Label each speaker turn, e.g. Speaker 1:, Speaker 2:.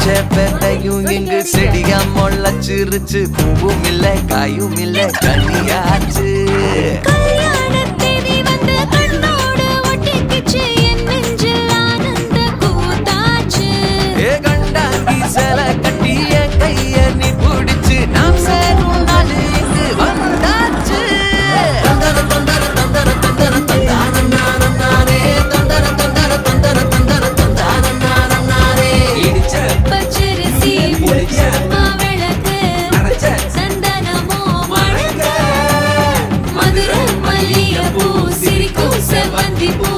Speaker 1: வச்ச பெத்தையும் இங்கு செடியா முளைச்சிருச்சு. பூவும் இல்ல காயும் இல்ல கனியாச்சு. கண்டாங்கி சில கட்டி என் கைய நீ பிடிச்சு நாம் சேரும் நாள் இங்கு வந்தாச்சு. தந்தர தந்தர தந்தர தந்தர தந்தான நானம் நானே. தந்தர தந்தர தந்தர தந்தர தந்தான நானம் நானே. இடிச்ச
Speaker 2: பச்சரிசி
Speaker 1: புளிச்ச
Speaker 2: மாவிளக்கு
Speaker 1: அரைச்ச
Speaker 2: சந்தனமோ மணக்க மதுரை மல்லிகைப்பூ சிரிக்கும் செவ்வந்தி பூ